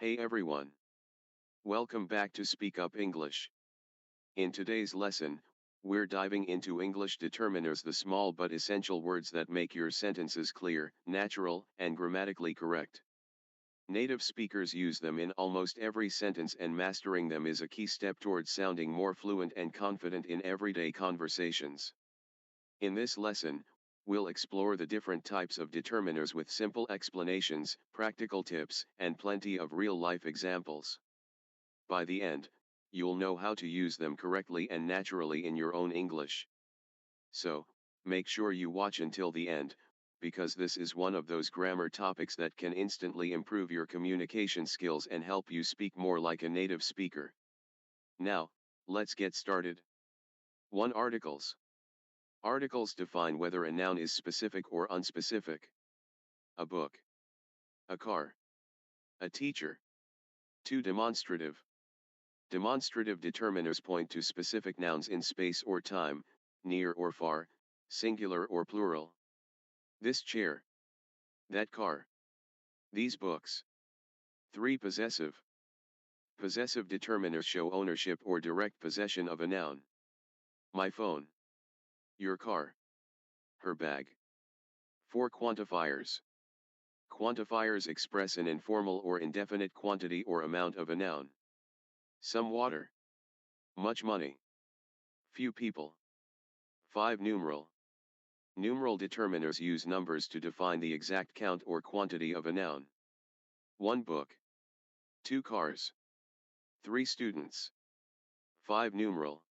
Hey everyone. Welcome back to Speak Up English. In today's lesson, we're diving into English determiners, the small but essential words that make your sentences clear, natural, and grammatically correct. Native speakers use them in almost every sentence, and mastering them is a key step towards sounding more fluent and confident in everyday conversations. In this lesson, we'll explore the different types of determiners with simple explanations, practical tips, and plenty of real-life examples. By the end, you'll know how to use them correctly and naturally in your own English. So, make sure you watch until the end, because this is one of those grammar topics that can instantly improve your communication skills and help you speak more like a native speaker. Now, let's get started. 1. Articles. Articles define whether a noun is specific or unspecific. A book. A car. A teacher. 2. Demonstrative. Demonstrative determiners point to specific nouns in space or time, near or far, singular or plural. This chair. That car. These books. 3. Possessive. Possessive determiners show ownership or direct possession of a noun. My phone. Your car. Her bag. 4. Quantifiers. Quantifiers express an informal or indefinite quantity or amount of a noun. Some water. Much money. Few people. 5. Numeral. Numeral determiners use numbers to define the exact count or quantity of a noun. 1 book. 2 cars. 3 students. 5. Numeral.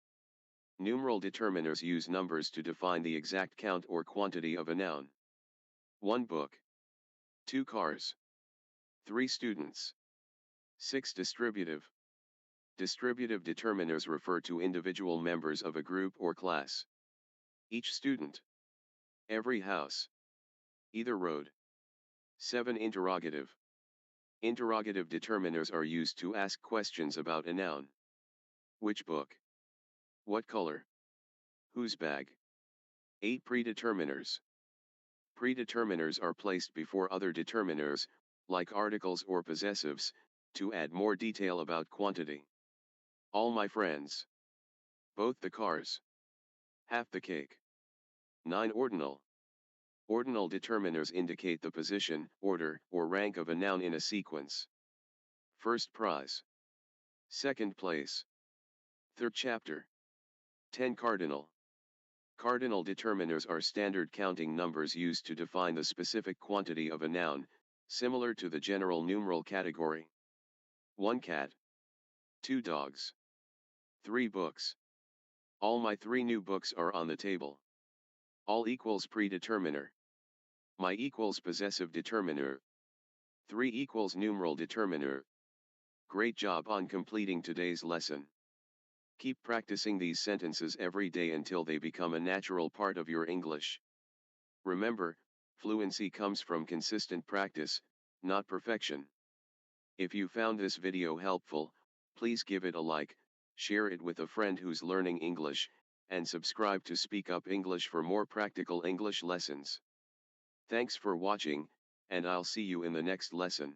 Numeral determiners use numbers to define the exact count or quantity of a noun. 1 book. 2 cars. 3 students. 6. Distributive. Distributive determiners refer to individual members of a group or class. Each student. Every house. Either road. 7. Interrogative. Interrogative determiners are used to ask questions about a noun. Which book? What color? Whose bag? 8. Predeterminers. Predeterminers are placed before other determiners, like articles or possessives, to add more detail about quantity. All my friends. Both the cars. Half the cake. 9. Ordinal. Ordinal determiners indicate the position, order, or rank of a noun in a sequence. First prize. Second place. Third chapter. 10. Cardinal. Cardinal determiners are standard counting numbers used to define the specific quantity of a noun, similar to the general numeral category. 1 cat. 2 dogs. 3 books. All my 3 new books are on the table. All equals predeterminer. My equals possessive determiner. 3 equals numeral determiner. Great job on completing today's lesson. Keep practicing these sentences every day until they become a natural part of your English. Remember, fluency comes from consistent practice, not perfection. If you found this video helpful, please give it a like, share it with a friend who's learning English, and subscribe to Speak Up English for more practical English lessons. Thanks for watching, and I'll see you in the next lesson.